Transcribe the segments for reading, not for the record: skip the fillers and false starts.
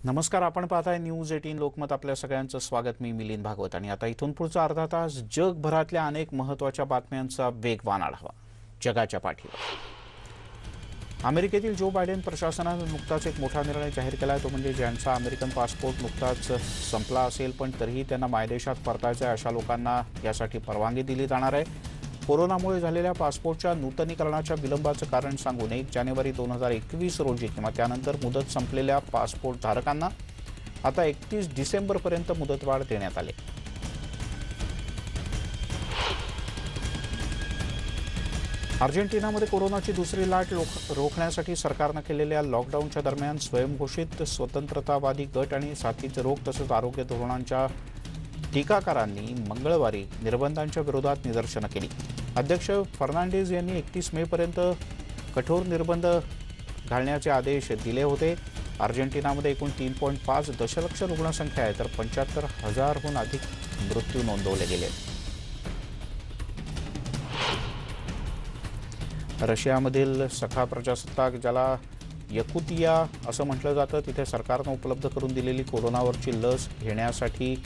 नमस्कार, आपण पाहताय न्यूज 18 लोकमत. आपल्या सगळ्यांचं स्वागत. मी मिलिंद भागवत आणि आता इथून पुढचा अर्धा तास जगभरातल्या अनेक महत्त्वाच्या बातम्यांचा वेगवान आढावा. जगाच्या पाठीवर. अमेरिकेतील जो बायडेन प्रशासनाने नुकताच एक मोठा निर्णय जाहीर केला आहे, तो म्हणजे ज्यांचा अमेरिकन पासपोर्ट नुकताच संपला असेल पण तरीही त्यांना मायदेशात परतायचं आहे अशा लोकांना यासाठी परवानगी दिली जाणार आहे. कोरोनामुळे झालेल्या पासपोर्टच्या नूतनीकरणाच्या विलंबाचं कारण सांगून 1 जानेवारी 2021 रोजी किंवा त्यानंतर मुदत संपलेल्या पासपोर्ट धारकांना आता 31 डिसेंबरपर्यंत मुदतवाढ देण्यात आली. अर्जेंटिनामध्ये कोरोनाची दुसरी लाट रोखण्यासाठी सरकारनं केलेल्या लॉकडाऊनच्या दरम्यान स्वयंघोषित स्वतंत्रतावादी गट आणि साथीचे रोग तसंच आरोग्य धोरणांच्या टीकाकारांनी मंगळवारी निर्बंधांच्या विरोधात निदर्शनं केली. अध्यक्ष फर्नांडिस यांनी 31 मेपर्यंत कठोर निर्बंध घालण्याचे आदेश दिले होते. अर्जेंटिनामध्ये एकूण 3.5 दशलक्ष रुग्णसंख्या आहे तर 75,000हून अधिक मृत्यू नोंदवले गेले. रशियामधील सखा प्रजासत्ताक, ज्याला यकुतिया असं म्हटलं जातं, तिथे सरकारनं उपलब्ध करून दिलेली कोरोनावरची लस घेण्यासाठी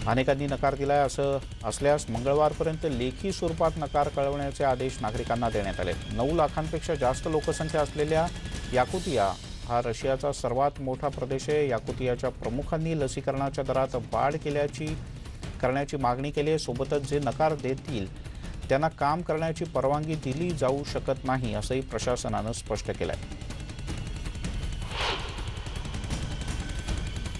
अनेकांनी नकार दिलाय. असं असल्यास मंगळवारपर्यंत लेखी स्वरूपात नकार कळवण्याचे आदेश नागरिकांना देण्यात आले. 9 लाखांपेक्षा जास्त लोकसंख्या असलेल्या याकुतिया हा रशियाचा सर्वात मोठा प्रदेश आहे. याकुतियाच्या प्रमुखांनी लसीकरणाच्या दरात वाढ करण्याची मागणी केली आहे. सोबतच जे नकार देतील त्यांना काम करण्याची परवानगी दिली जाऊ शकत नाही असंही प्रशासनानं स्पष्ट केलं आहे.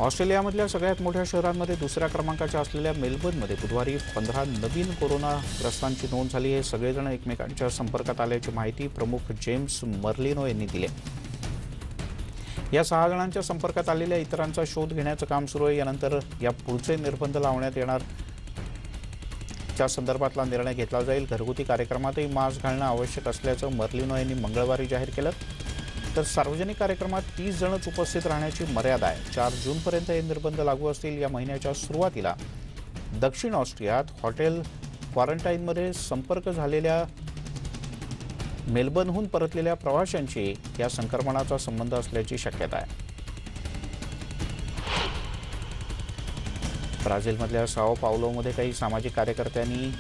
ऑस्ट्रेलियामधल्या सगळ्यात मोठ्या शहरांमध्ये दुसऱ्या क्रमांकाच्या असलेल्या मेलबर्नमध्ये बुधवारी 15 नवीन कोरोनाग्रस्तांची नोंद झाली आहे. सगळेजण एकमेकांच्या संपर्कात आल्याची माहिती प्रमुख जेम्स मर्लिनो यांनी दिली. या 6 जणांच्या संपर्कात आलेल्या इतरांचा शोध घेण्याचं काम सुरू आहे. यानंतर या पुढचे निर्बंध लावण्यात येणार च्या संदर्भातला निर्णय घेतला जाईल. घरगुती कार्यक्रमातही मास्क घालणं आवश्यक असल्याचं मर्लिनो यांनी मंगळवारी जाहीर केलं. तर सार्वजनिक कार्यक्रमात 30 जणच उपस्थित राहण्याची मर्यादा आहे. 4 जूनपर्यंत हे निर्बंध लागू असतील. या महिन्याच्या सुरुवातीला दक्षिण ऑस्ट्रियात हॉटेल क्वारंटाईनमध्ये संपर्क झालेल्या मेलबर्नहून परतलेल्या प्रवाशांची या संक्रमणाचा संबंध असल्याची शक्यता आहे. ब्राझीलमधल्या साओ पावलोमध्ये काही सामाजिक कार्यकर्त्यांनी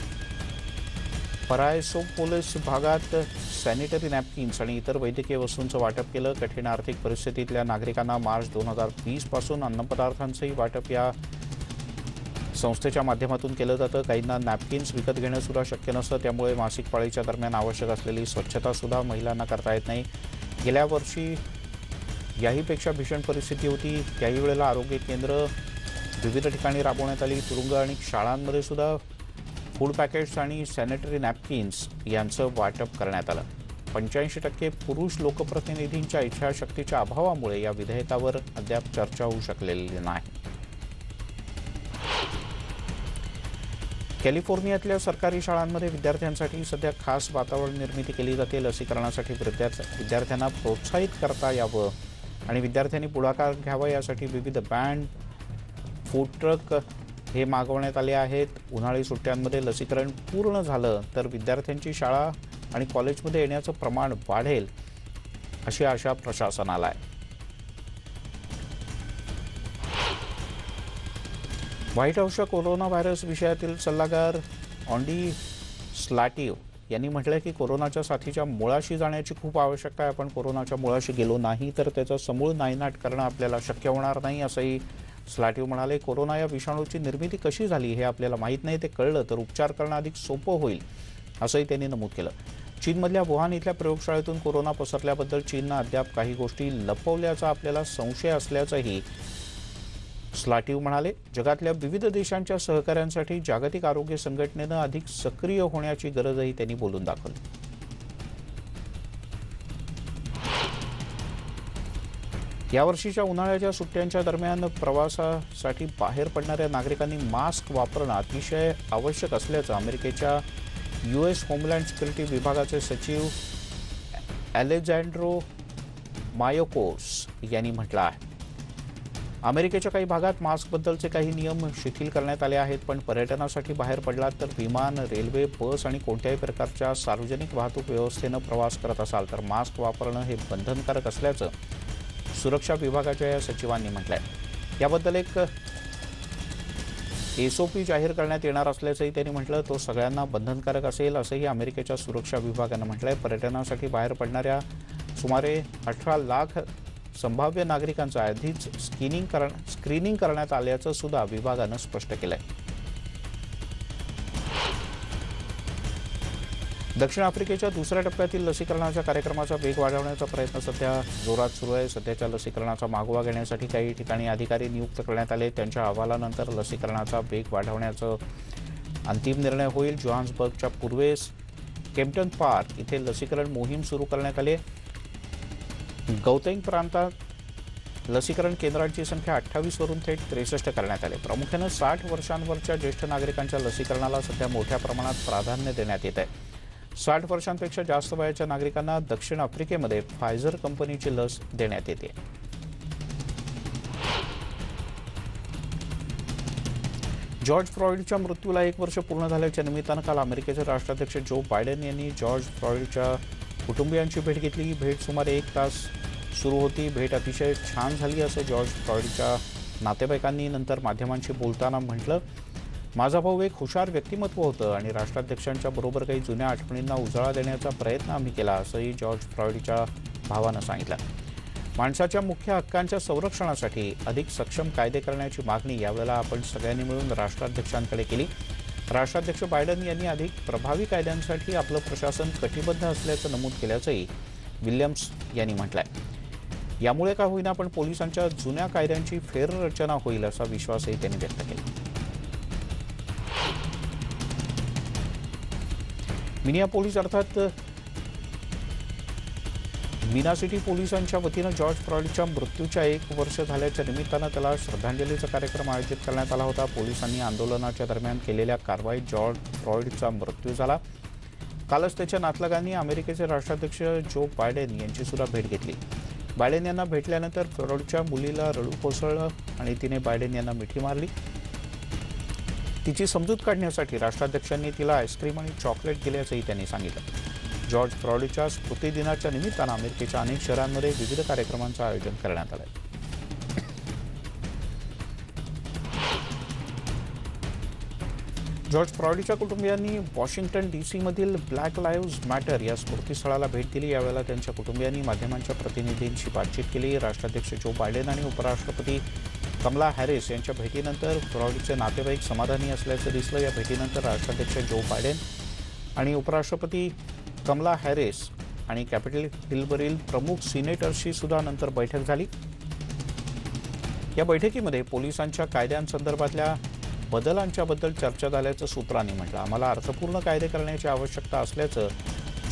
परायसोपोलिस भागात सॅनिटरी नॅपकिन्स आणि इतर वैद्यकीय वस्तूंचं वाटप केलं. कठीण आर्थिक परिस्थितीतल्या नागरिकांना मार्च 2020 पासून अन्नपदार्थांचंही वाटप या संस्थेच्या माध्यमातून केलं जातं. काहींना नॅपकिन्स विकत घेणं सुद्धा शक्य नसतं, त्यामुळे मासिक पाळीच्या दरम्यान आवश्यक असलेली स्वच्छता सुद्धा महिलांना करता येत नाही. गेल्या वर्षी याहीपेक्षा भीषण परिस्थिती होती. त्याही वेळेला आरोग्य केंद्र विविध ठिकाणी राबवण्यात आली. तुरुंग आणि शाळांमध्ये सुद्धा फूड पॅकेट्स आणि सॅनिटरी नॅपकिन्स यांचं वाटप करण्यात आलं. 85% पुरुष लोकप्रतिनिधींच्या इच्छाशक्तीच्या अभावामुळे या विधेयकावर अद्याप चर्चा होऊ शकलेली नाही. कॅलिफोर्नियातल्या सरकारी शाळांमध्ये विद्यार्थ्यांसाठी सध्या खास वातावरण निर्मिती केली जाते. लसीकरणासाठी विद्यार्थ्यांना प्रोत्साहित करता यावं आणि विद्यार्थ्यांनी पुढाकार घ्यावा यासाठी विविध बँड, फूड ट्रक हे मागवण्यात आले आहेत. उन्हाळी सुट्ट्यांमध्ये लसीकरण पूर्ण झालं तर विद्यार्थ्यांची शाळा आणि कॉलेजमध्ये येण्याचं प्रमाण वाढेल अशी आशा प्रशासनाला आहे. व्हाईट हाऊसच्या कोरोना व्हायरस विषयातील सल्लागार ऑन्डी स्लॅटिव यांनी म्हटलं की कोरोनाच्या साथीच्या मुळाशी जाण्याची खूप आवश्यकता आहे. आपण कोरोनाच्या मुळाशी गेलो नाही तर त्याचा समूळ नायनाट करणं आपल्याला शक्य होणार नाही असंही स्लॅटिव म्हणाले. कोरोना या विषाणूची निर्मिती कशी झाली हे आपल्याला माहीत नाही. ते कळलं तर उपचार करणं अधिक सोपं होईल असंही त्यांनी नमूद केलं. चीनमधल्या वुहान इथल्या प्रयोगशाळेतून कोरोना पसरल्याबद्दल चीननं अद्याप काही गोष्टी लपवल्याचा आपल्याला संशय असल्याचंही स्लॅटिव म्हणाले. जगातल्या विविध देशांच्या सहकार्यांसाठी जागतिक आरोग्य संघटनेनं अधिक सक्रिय होण्याची गरजही त्यांनी बोलून दाखवली. यावर्षीच्या उन्हाळ्याच्या सुट्ट्यांच्या दरम्यान प्रवासासाठी बाहेर पडणाऱ्या नागरिकांनी मास्क वापरणं अतिशय आवश्यक असल्याचं अमेरिकेच्या US होमलँड सिक्युरिटी विभागाचे सचिव अलेजांड्रो मायोर्कास यांनी म्हटलं आहे. अमेरिकेच्या काही भागात मास्कबद्दलचे काही नियम शिथिल करण्यात आले आहेत, पण पर्यटनासाठी बाहेर पडलात तर विमान, रेल्वे, बस आणि कोणत्याही प्रकारच्या सार्वजनिक वाहतूक व्यवस्थेनं प्रवास करत असाल तर मास्क वापरणं हे बंधनकारक असल्याचं सुरक्षा विभागाच्या या सचिवांनी म्हटलंय। याबद्दल एक SOP जाहीर करण्यात येणार असल्याचंही त्यांनी म्हटलं। तो सगळ्यांना बंधनकारक असेल असंही अमेरिकेच्या सुरक्षा विभागानं म्हटलंय। पर्यटनासाठी बाहेर पडणाऱ्या सुमारे 18 लाख संभाव्य नागरिकांचं आधीच स्क्रीनिंग करण्यात आल्याचं सुद्धा विभागानं स्पष्ट केलंय। दक्षिण आफ्रिकेच्या दुसऱ्या टप्प्यातील लसीकरणाच्या कार्यक्रमाचा वेग वाढवण्याचा प्रयत्न सध्या जोरात सुरू आहे। सध्याच्या लसीकरणाचा मागोवा घेण्यासाठी काही ठिकाणी अधिकारी नियुक्त करण्यात आले। त्यांच्या अहवालानंतर लसीकरणाचा वेग वाढवण्याचा अंतिम निर्णय होईल। जोहान्सबर्गच्या पूर्वेस केम्प्टन पार्क इथे लसीकरण मोहीम सुरू करण्यात आली। गौतेंग प्रांतात लसीकरण केंद्रांची संख्या 28 वरून थेट 63 करण्यात आली। प्रामुख्याने 60 वर्षांवरच्या ज्येष्ठ नागरिकांच्या लसीकरणाला सध्या मोठ्या प्रमाणात प्राधान्य देण्यात येत आहे। 60 वर्षांपेक्षा जास्त वयाच्या नागरिकांना दक्षिण आफ्रिकेमध्ये फायझर कंपनीची लस देण्यात येते। जॉर्ज फ्लॉइडच्या मृत्यूला 1 वर्ष पूर्ण झाल्याच्या निमित्तानं काल अमेरिकेचे राष्ट्राध्यक्ष जो बायडेन यांनी जॉर्ज फ्लॉइडच्या कुटुंबियांची भेट घेतली। भेट सुमारे 1 तास सुरू होती। भेट अतिशय छान झाली असं जॉर्ज फ्लॉइडच्या नातेवाईकांनी नंतर माध्यमांशी बोलताना म्हटलं। माझा भाऊ एक हुशार व्यक्तिमत्व होतं आणि राष्ट्राध्यक्षांच्या बरोबर काही जुन्या आठवणींना उजाळा देण्याचा प्रयत्न आम्ही केला असंही जॉर्ज फ्लॉइडच्या भावानं सांगितलं। माणसाच्या मुख्य हक्कांच्या संरक्षणासाठी अधिक सक्षम कायदे करण्याची मागणी यावेळेला आपण सगळ्यांनी मिळून राष्ट्राध्यक्षांकडे केली। राष्ट्राध्यक्ष बायडेन यांनी अधिक प्रभावी कायद्यांसाठी आपलं प्रशासन कटिबद्ध असल्याचं नमूद केल्याचंही विल्यम्स यांनी म्हटलंय। यामुळे का होईना पण पोलिसांच्या जुन्या कायद्यांची फेररचना होईल असा विश्वासही त्यांनी व्यक्त केला। मिनियापोलिस अर्थात मिना सिटी पोलिसांच्या वतीनं जॉर्ज फ्लॉइडच्या मृत्यूच्या 1 वर्ष झाल्याच्या निमित्तानं त्याला श्रद्धांजलीचा कार्यक्रम आयोजित करण्यात आला होता। पोलिसांनी आंदोलनाच्या दरम्यान केलेल्या कारवाईत जॉर्ज फ्लॉइडचा मृत्यू झाला। कालच त्याच्या नातलगांनी अमेरिकेचे राष्ट्राध्यक्ष जो बायडेन यांची सुद्धा भेट घेतली। बायडेन यांना भेटल्यानंतर फ्लॉइडच्या मुलीला रडू कोसळलं आणि तिने बायडेन यांना मिठी मारली। तिची समजूत काढण्यासाठी राष्ट्राध्यक्षांनी तिला आईस्क्रीम आणि चॉकलेट दिल्याचंही त्यांनी सांगितलं। जॉर्ज फ्लॉइडच्या स्मृती दिनाच्या निमित्तानं अमेरिकेच्या अनेक शहरांमध्ये विविध कार्यक्रमांचं आयोजन करण्यात आलं आहे। जॉर्ज फ्लॉइडच्या कुटुंबियांनी वॉशिंग्टन DC मधील ब्लॅक लाईव्हज मॅटर या स्मृतीस्थळाला भेट दिली। यावेळेला त्यांच्या कुटुंबियांनी माध्यमांच्या प्रतिनिधींशी बातचीत केली। राष्ट्राध्यक्ष जो बायडेन आणि उपराष्ट्रपती कमला हॅरिस यांच्या भेटीनंतर फ्लॉइडचे नातेवाईक समाधानी असल्याचं दिसलं। या भेटीनंतर राष्ट्राध्यक्ष जो बायडेन आणि उपराष्ट्रपती कमला हॅरिस आणि कॅपिटल हिलवरील प्रमुख सिनेटर्सशी सुद्धा नंतर बैठक झाली। या बैठकीमध्ये पोलिसांच्या कायद्यांसंदर्भातल्या बदलांच्याबद्दल चर्चा झाल्याचं सूत्रांनी म्हटलं। आम्हाला अर्थपूर्ण कायदे करण्याची आवश्यकता असल्याचं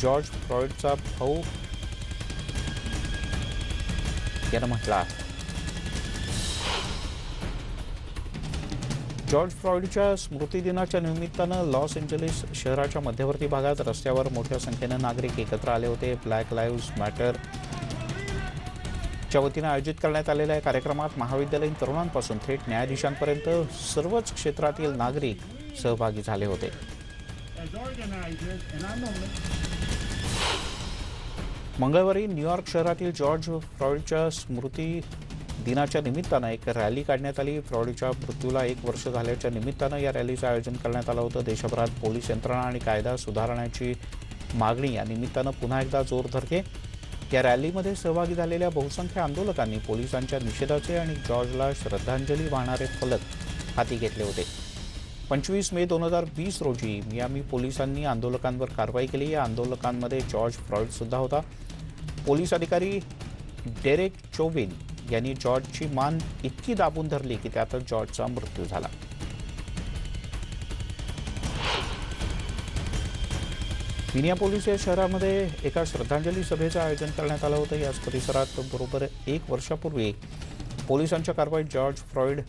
जॉर्ज फ्लॉइडचा भाऊ यानं म्हटलं आहे। जॉर्ज फ्लॉइडच्या स्मृती दिनाच्या निमित्तानं लॉस एंजेलिस शहराच्या मध्यवर्ती भागात रस्त्यावर मोठ्या संख्येनं नागरिक एकत्र आले होते। ब्लॅक लाईव्हज मॅटर च्या वतीनं आयोजित करण्यात आलेल्या कार्यक्रमात महाविद्यालयीन तरुणांपासून थेट न्यायाधीशांपर्यंत सर्वच क्षेत्रातील नागरिक सहभागी झाले होते। मंगळवारी न्यूयॉर्क शहरातील जॉर्ज फ्लॉइडच्या स्मृती दिनाच्या निमित्तानं एक रॅली काढण्यात आली। फ्लॉइडच्या मृत्यूला 1 वर्ष झाल्याच्या निमित्तानं या रॅलीचं आयोजन करण्यात आलं होतं। देशभरात पोलीस यंत्रणा आणि कायदा सुधारण्याची मागणी या निमित्तानं पुन्हा एकदा जोर धरते। या रॅलीमध्ये सहभागी झालेल्या बहुसंख्य आंदोलकांनी पोलिसांच्या निषेधाचे आणि जॉर्जला श्रद्धांजली वाहणारे फलक हाती घेतले होते। 25 मे 2020 रोजी मियामी पोलिसांनी आंदोलकांवर कारवाई केली। या आंदोलकांमध्ये जॉर्ज फ्लॉइड सुद्धा होता। पोलीस अधिकारी डेरेक चोविन यांनी जॉर्जची मान इतकी दाबून धरली की त्यातच जॉर्जचा मृत्यू झाला। मिनियापोलिस या शहरामध्ये एका श्रद्धांजली सभेचं आयोजन करण्यात आलं होतं। याच परिसरात बरोबर 1 वर्षापूर्वी पोलिसांच्या कारवाईत जॉर्ज फ्लॉइड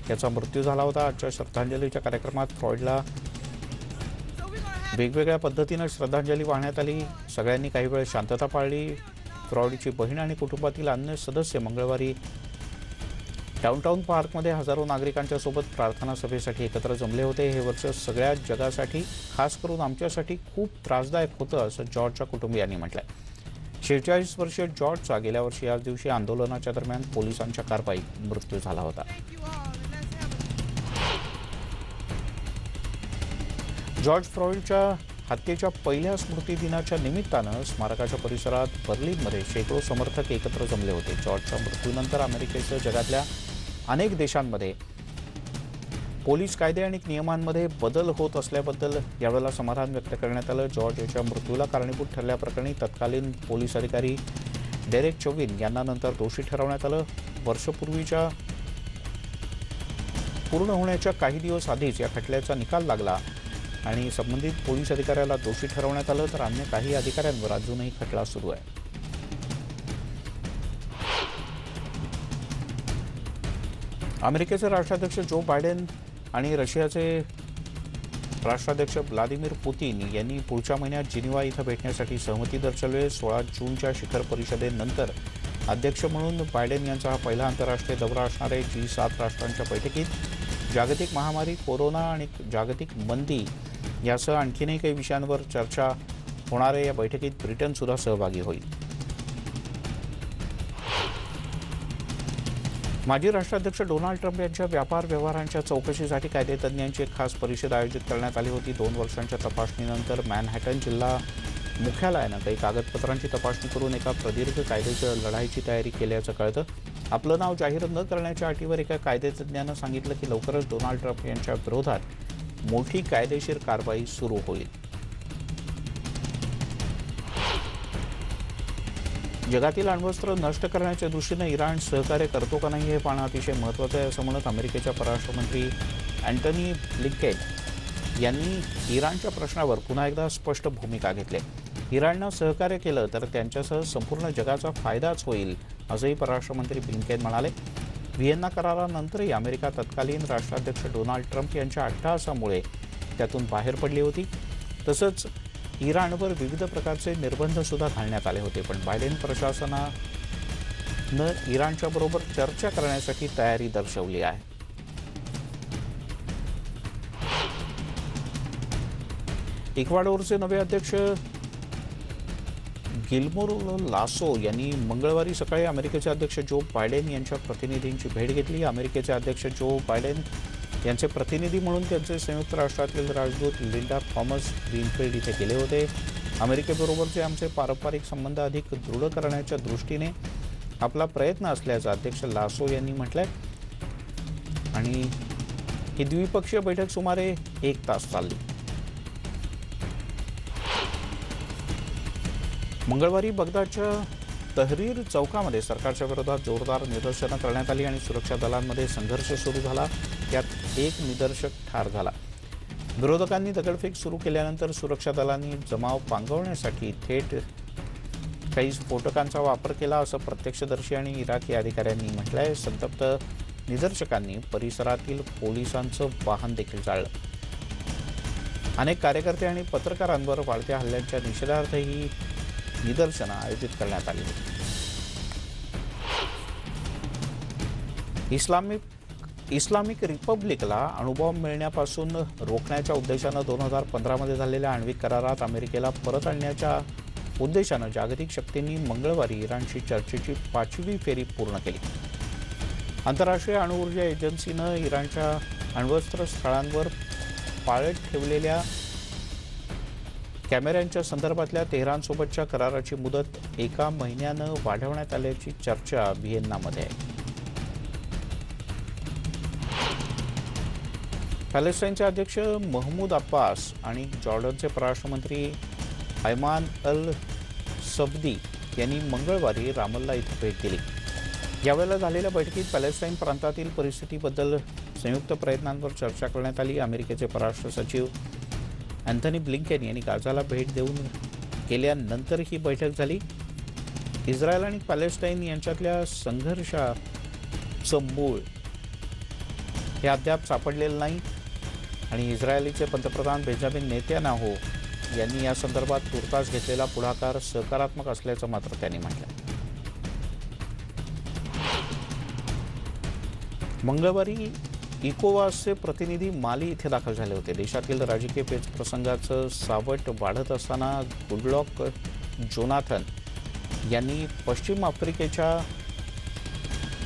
याचा मृत्यू झाला होता। आजच्या श्रद्धांजलीच्या कार्यक्रमात फ्लॉइडला वेगवेगळ्या पद्धतीनं श्रद्धांजली वाहण्यात आली। सगळ्यांनी काही वेळ शांतता पाळली। फ्लॉइडची बहीण आणि कुटुंबातील अन्य सदस्य मंगळवारी डाउनटाउन पार्कमध्ये हजारो नागरिकांच्या सोबत प्रार्थना सभेसाठी एकत्र जमले होते। हे वर्ष सगळ्या जगासाठी खास करून आमच्यासाठी खूप त्रासदायक होतं असं जॉर्जच्या कुटुंबियांनी म्हटलंय। 46 वर्षीय जॉर्जचा गेल्या वर्षी याच दिवशी आंदोलनाच्या दरम्यान पोलिसांच्या कारवाईत मृत्यू झाला होता. जॉर्ज फ्लॉइडच्या हत्येच्या पहिल्या स्मृतिदिनाच्या निमित्तानं स्मारकाच्या परिसरात बर्लिनमध्ये शेकडो समर्थक एकत्र जमले होते. जॉर्जच्या मृत्यूनंतर अमेरिकेसह जगातल्या अनेक देशांमध्ये पोलीस कायदे आणि नियमांमध्ये बदल होत असल्याबद्दल यावेळेला समाधान व्यक्त करण्यात आलं. जॉर्ज याच्या मृत्यूला कारणीभूत ठरल्याप्रकरणी तत्कालीन पोलीस अधिकारी डेरेक चोविन यांना नंतर दोषी ठरवण्यात आलं. वर्षपूर्वीच्या पूर्ण होण्याच्या काही दिवस आधीच या खटल्याचा निकाल लागला आणि संबंधित पोलीस अधिकाऱ्याला दोषी ठरवण्यात आलं, तर अन्य काही अधिकाऱ्यांवर अजूनही खटला सुरू आहे. अमेरिकेचे राष्ट्राध्यक्ष जो बायडेन आणि रशियाचे राष्ट्राध्यक्ष व्लादिमीर पुतिन यांनी पुढच्या महिन्यात जिनिव्हा इथं भेटण्यासाठी सहमती दर्शवली. 16 जूनच्या शिखर परिषदेनंतर अध्यक्ष म्हणून बायडेन यांचा हा पहिला आंतरराष्ट्रीय दौरा असणार आहे. G7 राष्ट्रांच्या बैठकीत जागतिक महामारी, कोरोना आणि जागतिक मंदी यासह आणखीनही काही विषयांवर चर्चा होणार आहे. या बैठकीत ब्रिटनसुद्धा सहभागी होईल. माजी राष्ट्राध्यक्ष डोनाल्ड ट्रम्प यांच्या व्यापार व्यवहारांच्या चौकशीसाठी कायदेतज्ञांची एक खास परिषद आयोजित करण्यात आली होती. 2 वर्षांच्या तपासणीनंतर मॅनहॅटन जिल्हा मुख्यालयानं काही कागदपत्रांची तपासणी करून एका प्रदीर्घ कायदेच्या लढाईची तयारी केल्याचं कळतं. आपलं नाव जाहीर न करण्याच्या अटीवर एका कायदेतज्ञानं सांगितलं की लवकरच डोनाल्ड ट्रम्प यांच्या विरोधात मोठी कायदेशीर कारवाई सुरू होईल. जगातील अण्वस्त्र नष्ट करण्याच्या दृष्टीनं इराण सहकार्य करतो का नाही हे पाहणं अतिशय महत्त्वाचं आहे, असं म्हणत अमेरिकेच्या परराष्ट्र मंत्री अँटनी ब्लिंकेन यांनी इराणच्या प्रश्नावर पुन्हा एकदा स्पष्ट भूमिका घेतली. इराणनं सहकार्य केलं तर त्यांच्यासह संपूर्ण जगाचा फायदाच होईल, असंही परराष्ट्र मंत्री ब्लिंकेन म्हणाले. व्हिएन्ना करारानंतरही अमेरिका तत्कालीन राष्ट्राध्यक्ष डोनाल्ड ट्रम्प यांच्या अट्टहासामुळे त्यातून बाहेर पडली होती. तसंच इराणवर विविध प्रकारचे निर्बंध सुद्धा घालण्यात आले होते. पण बायडेन प्रशासनानं इराणच्या बरोबर चर्चा करण्यासाठी तयारी दर्शवली आहे. इक्वाडोरचे नवे अध्यक्ष गिल्मोरो लासो यांनी मंगळवारी सकाळी अमेरिकेचे अध्यक्ष जो बायडेन यांच्या प्रतिनिधींची भेट घेतली. अमेरिकेचे अध्यक्ष जो बायडेन यांचे प्रतिनिधी म्हणून त्यांचे संयुक्त राष्ट्रातील राजदूत लिंडा थॉमस ग्रीनफील्ड इथे गेले होते. अमेरिकेबरोबरचे आमचे पारंपरिक संबंध अधिक दृढ करण्याच्या दृष्टीने आपला प्रयत्न असल्याचं अध्यक्ष लासो यांनी म्हटलंय. आणि ही द्विपक्षीय बैठक सुमारे 1 तास चालली. मंगळवारी बगदादच्या तहरीर चौकामध्ये सरकारच्या विरोधात जोरदार निदर्शनं करण्यात आली आणि सुरक्षा दलांमध्ये संघर्ष सुरू झाला. त्यात एक निदर्शक ठार झाला. विरोधकांनी दगडफेक सुरू केल्यानंतर सुरक्षा दलांनी जमाव पांगवण्यासाठी थेट काही स्फोटकांचा वापर केला, असं प्रत्यक्षदर्शी आणि इराकी अधिकाऱ्यांनी म्हटलंय. संतप्त निदर्शकांनी परिसरातील पोलिसांचं वाहन देखील जाळलं. अनेक कार्यकर्ते आणि पत्रकारांवर वाढत्या हल्ल्यांच्या निषेधार्थ ही निदर्शनं आयोजित करण्यात आली होती. इस्लामिक रिपब्लिकला अणुबॉम्ब मिळण्यापासून रोखण्याच्या उद्देशानं 2015 मध्ये झालेल्या आण्विक करारात अमेरिकेला परत आणण्याच्या उद्देशानं जागतिक शक्तींनी मंगळवारी इराणशी चर्चेची 5वी फेरी पूर्ण केली. आंतरराष्ट्रीय अणुऊर्जा एजन्सीनं इराणच्या अण्वस्त्र स्थळांवर पाळत ठेवलेल्या कॅमेऱ्यांच्या संदर्भातल्या तेहरानसोबतच्या कराराची मुदत 1 महिन्यानं वाढवण्यात आल्याची चर्चा व्हिएन्नामध्ये आहे. पॅलेस्टाईनचे अध्यक्ष महमूद अब्बास आणि जॉर्डनचे परराष्ट्रमंत्री ऐमान अल सब्दी यांनी मंगळवारी रामल्ला इथं भेट दिली. यावेळेला झालेल्या बैठकीत पॅलेस्टाईन प्रांतातील परिस्थितीबद्दल संयुक्त प्रयत्नांवर चर्चा करण्यात आली. अमेरिकेचे परराष्ट्र सचिव अँथनी ब्लिंकेन यांनी गाझाला भेट देऊन केल्यानंतर ही बैठक झाली. इस्रायल आणि पॅलेस्टाईन यांच्यातल्या संघर्षाचं मूळ हे अद्याप सापडलेलं नाही आणि इस्रायलीचे पंतप्रधान बेंजामिन नेतन्याहू यांनी या संदर्भात तुर्तास घेतलेला पुढाकार सकारात्मक असल्याचं मात्र त्यांनी म्हटलं. मंगळवारी इकोवासचे प्रतिनिधी माली इथे दाखल झाले होते. देशातील राजकीय पेच प्रसंगाचं सावट वाढत असताना गुडलॉक जोनाथन यांनी पश्चिम आफ्रिकेच्या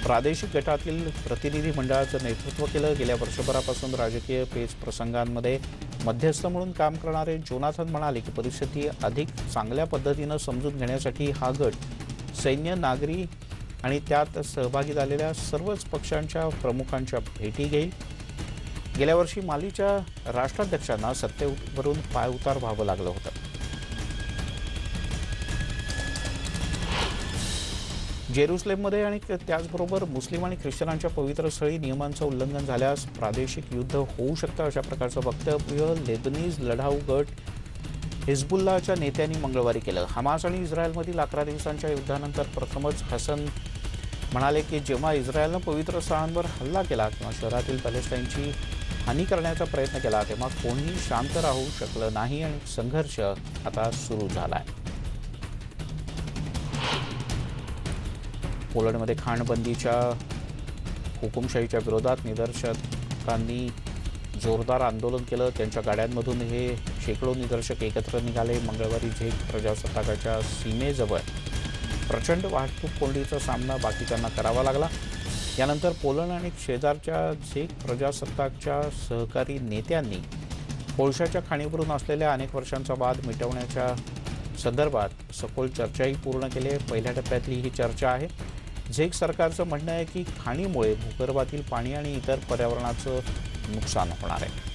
प्रादेशिक गटातील प्रतिनिधी मंडळाचं नेतृत्व केलं। गेल्या वर्षभरापासून राजकीय पेच प्रसंगांमध्ये मध्यस्थ म्हणून काम करणारे जोनाथन म्हणाले की परिस्थिती अधिक चांगल्या पद्धतीनं समजून घेण्यासाठी हा गट सैन्य, नागरी आणि त्यात सहभागी झालेल्या सर्वच पक्षांच्या प्रमुखांच्या भेटी घेईल। गेल्या वर्षी मालीच्या राष्ट्राध्यक्षांना सत्तेवरून पायउतार व्हावं लागलं होतं। जेरुसलेममध्ये आणि त्याचबरोबर मुस्लिम आणि ख्रिश्चनांच्या पवित्र स्थळी नियमांचं उल्लंघन झाल्यास प्रादेशिक युद्ध होऊ शकतं, अशा प्रकारचं वक्तव्य लेबनीज लढाऊ गट हिजबुल्लाहच्या नेत्यांनी मंगळवारी केलं। हमास आणि इस्रायलमधील 11 दिवसांच्या युद्धानंतर प्रथमच हसन म्हणाले की जेव्हा इस्रायलनं पवित्र स्थळांवर हल्ला केला किंवा शहरातील पॅलेस्टाईनची हानी करण्याचा प्रयत्न केला तेव्हा कोणीही शांत राहू शकलं नाही आणि संघर्ष आता सुरू झालाय। पोलंडमध्ये खाणबंदीच्या हुकुमशाहीच्या विरोधात निदर्शकांनी जोरदार आंदोलन केलं। त्यांच्या गाड्यांमधून हे शेकडो निदर्शक एकत्र निघाले। मंगळवारी झेक प्रजासत्ताकाच्या सीमेजवळ प्रचंड वाहतूक कोंडीचा सामना बाकीच्यांना करावा लागला। यानंतर पोलंड आणि शेजारच्या झेक प्रजासत्ताकच्या सहकारी नेत्यांनी कोळशाच्या खाणीवरून असलेल्या अनेक वर्षांचा वाद मिटवण्याच्या संदर्भात सखोल चर्चाही पूर्ण केली आहे। पहिल्या टप्प्यातली ही चर्चा आहे। झेक सरकारचं म्हणणं आहे की खाणीमुळे भूगर्भातील पाणी आणि इतर पर्यावरणाचं नुकसान होणार आहे।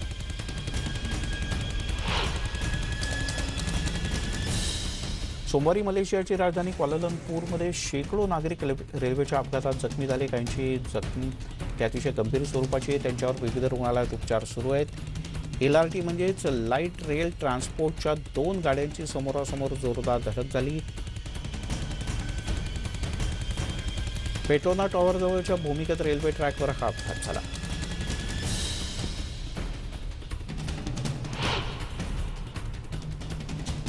सोमवारी मलेशियाची राजधानी क्वालालंपूरमध्ये शेकडो नागरिक रेल्वेच्या अपघातात जखमी झाले। काहींची जखमी अतिशय गंभीर स्वरूपाची आहे। त्यांच्यावर विविध रुग्णालयात उपचार सुरू आहेत। LRT म्हणजेच लाईट रेल ट्रान्सपोर्टच्या 2 गाड्यांची समोरासमोर जोरदार धडक झाली। पेट्रोना टॉवरजवळच्या भूमिगत रेल्वे ट्रॅकवर हा अपघात झाला।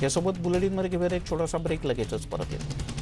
यासोबत बुलेटिनमध्ये घेऊया एक छोटासा ब्रेक, लगेचच परत येतो।